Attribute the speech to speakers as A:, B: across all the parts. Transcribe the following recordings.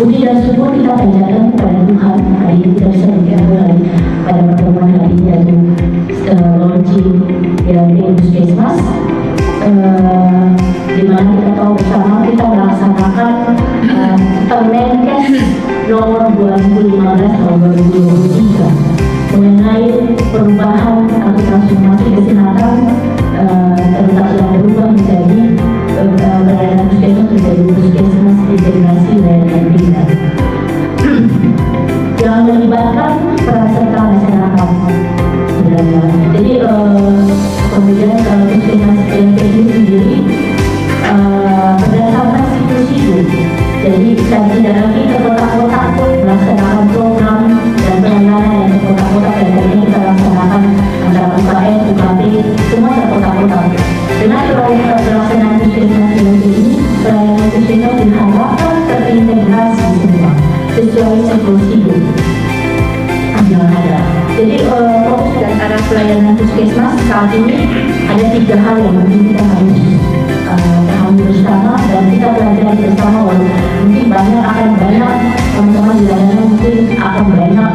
A: Puji dan syukur kita panjatkan kepada Tuhan. Hari ini kita bisa berkumpul pada pertemuan hari ini, yaitu launching ELP Puskesmas, di mana kita tahu bersama kita melaksanakan Permenkes nomor 2015 tahun 2023 mengenai perubahan atau transformasi kesehatan, terletak yang berubah menjadi pelayanan puskesmas menjadi puskesmas integrasi layanan bina yang melibatkan peran serta masyarakat sebenarnya. Jadi kemudian puskesmas ELP ini sendiri berdasarkan siklus hidup. Jadi tidak lagi terkotak-kotak melaksanakan program dan pelayanan yang terkotak-kotak, dan ini kita laksanakan antara UKM, UKT, semua terkotak-kotak. Dengan pelaksanaan puskesmas ELP ini, pelayanan puskesmas diharapkan terintegrasi semua sesuai siklus hidup yang ada. Jadi fokus dan arah pelayanan puskesmas saat ini ada 3 hal yang mungkin kita harus pahami bersama dan kita pelajari bersama. Mungkin akan banyak teman-teman di layanan mungkin akan banyak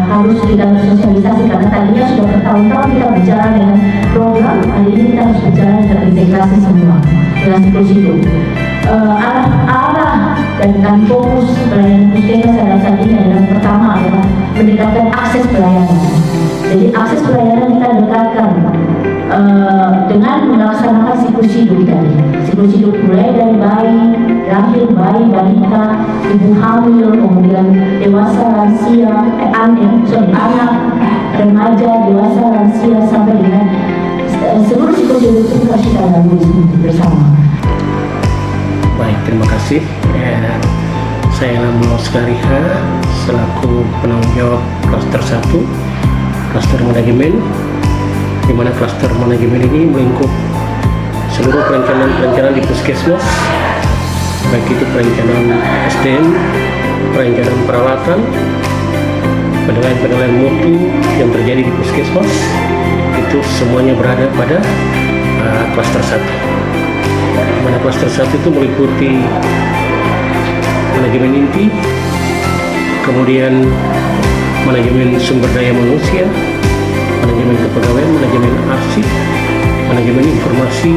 A: harus kita sosialisasi, karena tadinya sudah bertahun-tahun kita bicara dengan program, hari ini kita harus bicara terintegrasi semua dengan siklus hidup. Arah dan fokus pelayanan puskesmas saat ini adalah pertama adalah meningkatkan akses pelayanan. Jadi akses pelayanan kita dekatkan dengan melaksanakan siklus hidup tadi. Siklus hidup mulai dari bayi, lahir, bayi, balita, ibu hamil, kemudian dewasa, lansia, anak, remaja, dewasa, lansia, sampai dengan seluruh siklus hidup itu harus kita lalui bersama.
B: Baik, terima kasih. Saya Lambang Skariha selaku penanggung jawab klaster 1, klaster manajemen, di mana klaster manajemen ini melingkup seluruh perencanaan di puskesmas, baik itu perencanaan SDM, perencanaan peralatan, penilaian mutu yang terjadi di puskesmas, itu semuanya berada pada klaster 1. Di mana klaster 1 itu meliputi manajemen inti, kemudian manajemen sumber daya manusia, manajemen kepegawaian, manajemen arsip, manajemen informasi,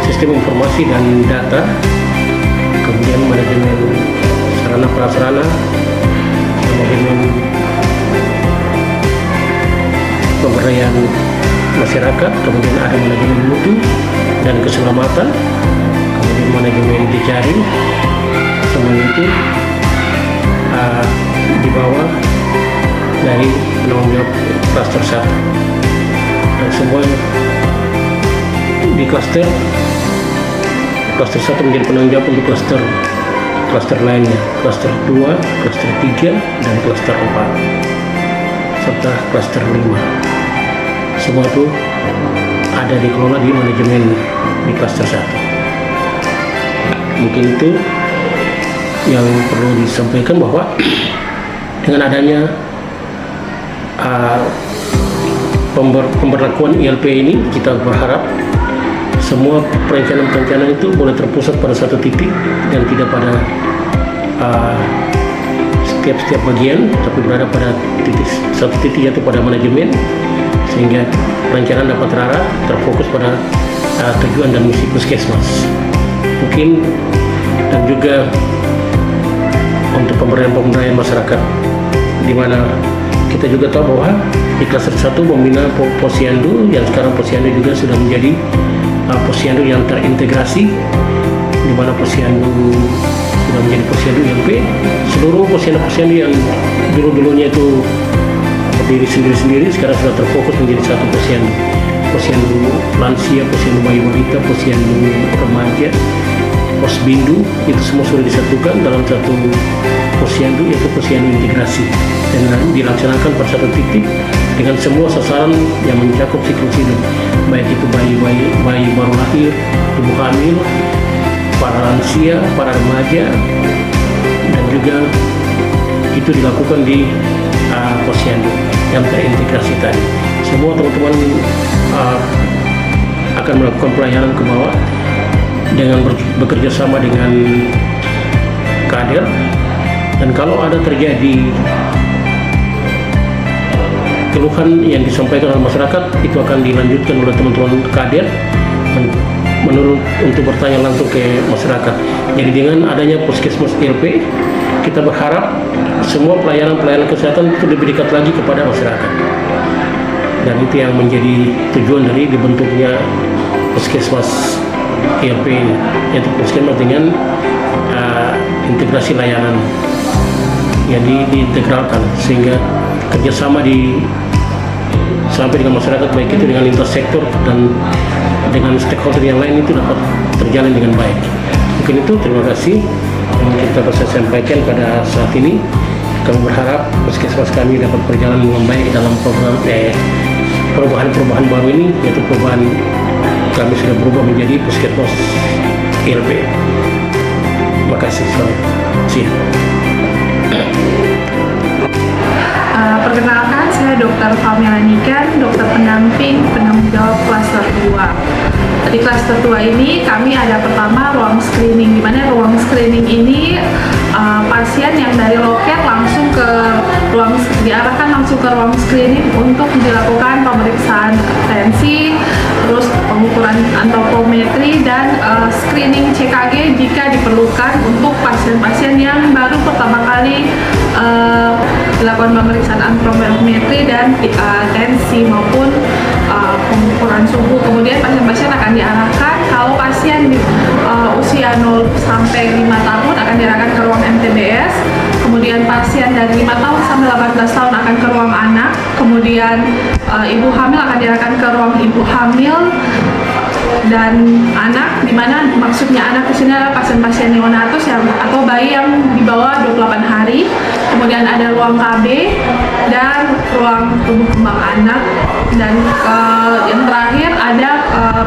B: sistem informasi dan data, kemudian manajemen sarana prasarana, manajemen pemberdayaan masyarakat, kemudian ada manajemen mutu dan keselamatan, kemudian manajemen jejaring. Semua itu di bawah dari penanggung jawab klaster 1, dan semua di klaster 1 menjadi penanggung jawab untuk klaster lainnya, klaster 2, klaster 3, dan klaster 4 serta klaster 5. Semua itu ada dikelola di manajemen di klaster 1. Mungkin itu yang perlu disampaikan, bahwa dengan adanya pemberlakuan ILP ini, kita berharap semua perencanaan itu boleh terpusat pada satu titik dan tidak pada setiap bagian, tapi berada pada satu titik, yaitu pada manajemen, sehingga perencanaan dapat terarah, terfokus pada tujuan dan misi puskesmas. Mungkin dan juga untuk pemberdayaan masyarakat, di mana kita juga tahu bahwa di klaster 1 membina posyandu, yang sekarang posyandu juga sudah menjadi posyandu yang terintegrasi, di mana posyandu sudah menjadi posyandu ILP. Seluruh posyandu yang dulunya itu berdiri sendiri-sendiri, sekarang sudah terfokus menjadi satu posyandu lansia, posyandu bayi balita, posyandu remaja, posbindu, itu semua sudah disatukan dalam satu posyandu, yaitu posyandu integrasi, dan dilaksanakan pada satu titik dengan semua sasaran yang mencakup siklus hidup, baik itu bayi baru lahir, ibu hamil, para lansia, para remaja, dan juga itu dilakukan di posyandu yang terintegrasi tadi. Semua teman-teman akan melakukan pelayanan ke bawah dengan bekerja sama dengan kader, dan kalau ada terjadi keluhan yang disampaikan oleh masyarakat, itu akan dilanjutkan oleh teman-teman kader menurut untuk bertanya langsung ke masyarakat. Jadi dengan adanya Puskesmas ILP, kita berharap semua pelayanan kesehatan itu lebih dekat lagi kepada masyarakat. Dan itu yang menjadi tujuan dari dibentuknya Puskesmas ILP ini, yaitu Puskesmas dengan integrasi layanan yang diintegralkan, sehingga kerjasama sampai dengan masyarakat, baik itu dengan lintas sektor dan dengan stakeholder yang lain, itu dapat terjalin dengan baik. Mungkin itu, terima kasih yang kita bisa sampaikan pada saat ini. Kami berharap puskesmas kami dapat berjalan dengan baik dalam program perubahan baru ini, yaitu perubahan kami sudah berubah menjadi Puskesmas ILP. Terima kasih, selamat siang.
C: Perkenalkan, saya Dr. Famila Nikan, dokter pendamping penanggung jawab klaster 2. Di klaster 2 ini kami ada pertama ruang screening, di mana ruang screening ini pasien yang dari loket langsung diarahkan langsung ke ruang screening untuk dilakukan pemeriksaan tensi, terus pengukuran antropometri dan screening CKG jika diperlukan untuk pasien-pasien yang baru pertama kali dilakukan pemeriksaan antropometri dan tensi maupun pengukuran suhu. Kemudian pasien-pasien akan diarahkan, kalau pasien usia 0 sampai 5 tahun akan diarahkan ke ruang MTBS. Kemudian pasien dari 5 tahun sampai 18 tahun akan ke ruang anak. Kemudian ibu hamil akan diarahkan ke ruang ibu hamil dan anak, di mana maksudnya anak di sini adalah pasien-pasien neonatus atau bayi yang di bawah 28 hari. Kemudian ada ruang KB dan ruang tumbuh kembang anak, dan yang terakhir ada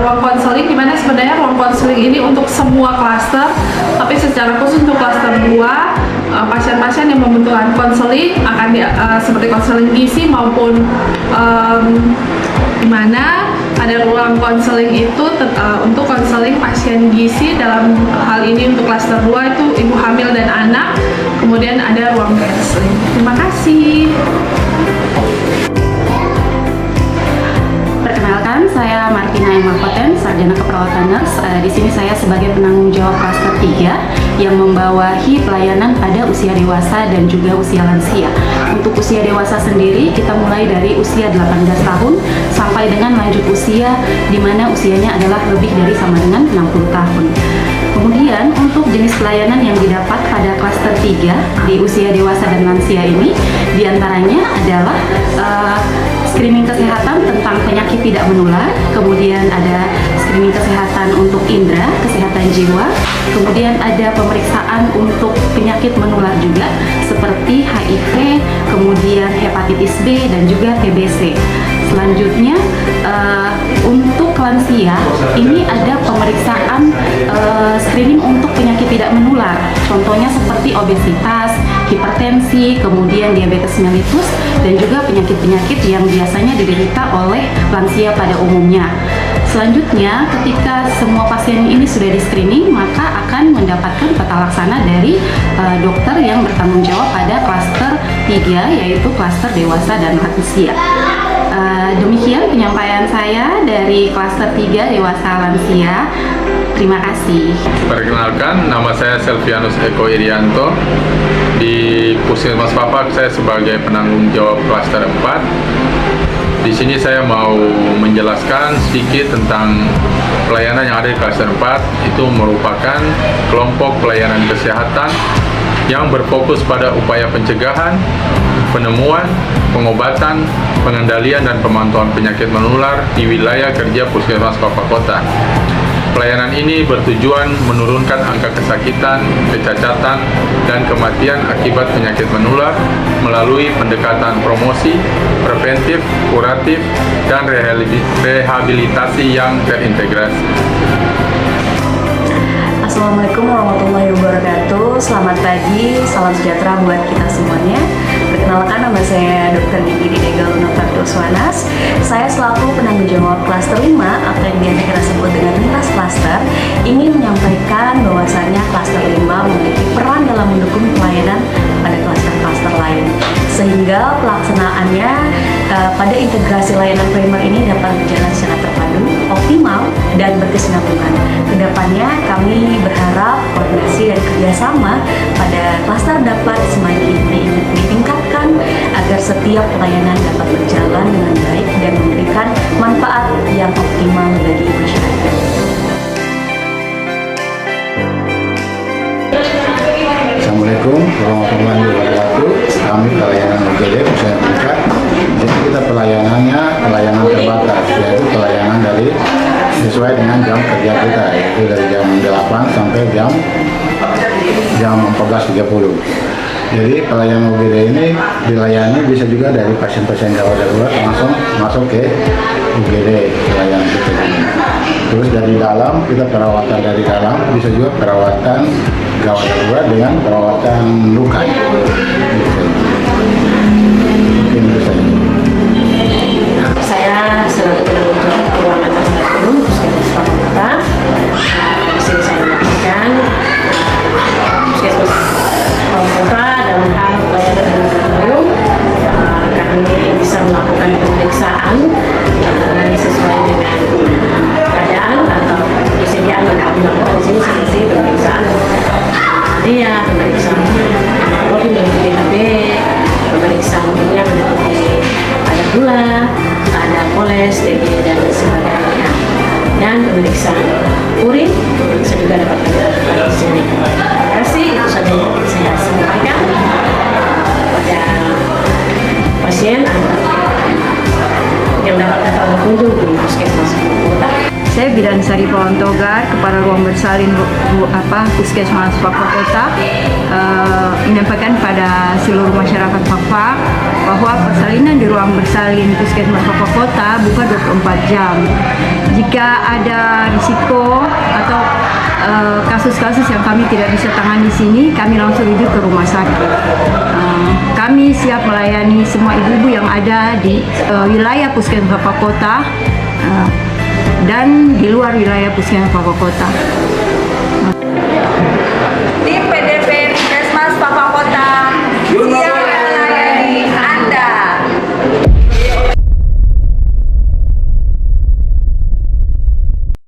C: ruang konseling, di mana sebenarnya ruang konseling ini untuk semua klaster, tapi secara khusus untuk klaster 2 pasien-pasien yang membutuhkan konseling akan seperti konseling gizi maupun di mana ada ruang konseling itu untuk konseling pasien gizi. Dalam hal ini untuk klaster 2 itu ibu hamil dan anak. Kemudian ada ruang konseling. Terima kasih.
D: Perkenalkan, saya Martina Emakoten, sarjana keperawatan nurse. Di sini saya sebagai penanggung jawab klaster 3 yang membawahi pelayanan pada usia dewasa dan juga usia lansia. Untuk usia dewasa sendiri, kita mulai dari usia 18 tahun sampai dengan lanjut usia, di mana usianya adalah lebih dari sama dengan 60 tahun. Kemudian untuk jenis pelayanan yang didapat pada klaster 3 di usia dewasa dan lansia ini, diantaranya adalah screening kesehatan tentang penyakit tidak menular, kemudian ada screening kesehatan untuk indera, kesehatan jiwa, kemudian ada pemeriksaan untuk penyakit menular juga seperti HIV, kemudian hepatitis B dan juga TBC. Selanjutnya untuk lansia ini ada pemeriksaan screening untuk penyakit tidak menular, contohnya seperti obesitas, hipertensi, kemudian diabetes mellitus, dan juga penyakit-penyakit yang biasanya diderita oleh lansia pada umumnya. Selanjutnya, ketika semua pasien ini sudah di screening, maka akan mendapatkan peta laksana dari dokter yang bertanggung jawab pada klaster 3, yaitu klaster dewasa dan lansia. Demikian penyampaian saya dari klaster 3 dewasa lansia. Terima kasih.
E: Perkenalkan, nama saya Selvianus Eko Irianto. Di Puskesmas Papak saya sebagai penanggung jawab klaster 4. Di sini saya mau menjelaskan sedikit tentang pelayanan yang ada di klaster 4. Itu merupakan kelompok pelayanan kesehatan yang berfokus pada upaya pencegahan, penemuan, pengobatan, pengendalian, dan pemantauan penyakit menular di wilayah kerja Puskesmas Papak Kota. Pelayanan ini bertujuan menurunkan angka kesakitan, kecacatan, dan kematian akibat penyakit menular melalui pendekatan promosi, preventif, kuratif, dan rehabilitasi yang terintegrasi.
F: Assalamualaikum warahmatullahi wabarakatuh. Selamat pagi, salam sejahtera buat kita semuanya. Perkenalkan, nama saya Dr. Gigi Didega Luna Prabdoswanas. Saya selaku penanggung jawab klaster 5 atau yang biasa kita sebut dengan lintas klaster, ingin menyampaikan bahwasanya klaster 5 memiliki peran dalam mendukung harapannya pada integrasi layanan primer ini dapat berjalan secara terpadu, optimal, dan berkesinambungan. Kedepannya kami berharap koordinasi dan kerjasama pada klaster dapat semakin ditingkatkan agar setiap pelayanan dapat berjalan dengan baik dan memberikan manfaat yang optimal bagi masyarakat.
G: Assalamualaikum warahmatullahi wabarakatuh. Kami pelayanan UGD usaha tingkat. Jadi kita pelayanan terbatas, yaitu pelayanan dari sesuai dengan jam kerja kita, yaitu dari jam 8 sampai jam 14.30. Jadi pelayanan UGD ini dilayani bisa juga dari pasien-pasien gawat darurat langsung masuk ke UGD pelayanan kita ini. Terus dari dalam kita perawatan dari dalam, bisa juga perawatan gawat darurat dengan perawatan luka. Mungkin itu saja.
H: Saya selaku ruangan tersebut Puskesmas Papakota. Di sini saya melakukan Puskesmas Papakota dalam hal pelayanan umum. Kami bisa melakukan pemeriksaan sesuai dengan keadaan atau kesediaan yang kami lakukan di sini seperti pemeriksaan dia, pemeriksaan kopi meliputi HB, pemeriksaan yang meliputi ada gula, ada koles, TG dan sebagainya, dan pemeriksaan urin saya juga dapat kami lakukan di sini. Terima kasih, itu saja yang saya sampaikan pada pasien yang dapat datang berkunjung di Puskesmas Papakota.
I: Saya Bidan Sari Pawantogar, Kepala Ruang Bersalin Puskesmas Papakota, menyampaikan pada seluruh masyarakat Papua bahwa persalinan di ruang bersalin Puskesmas Papakota buka 24 jam. Jika ada risiko atau kasus-kasus yang kami tidak bisa tangani di sini, kami langsung rujuk ke rumah sakit. Kami siap melayani semua ibu-ibu yang ada di wilayah Puskesmas Papakota dan di luar wilayah Puskesmas Papakota.
H: Tim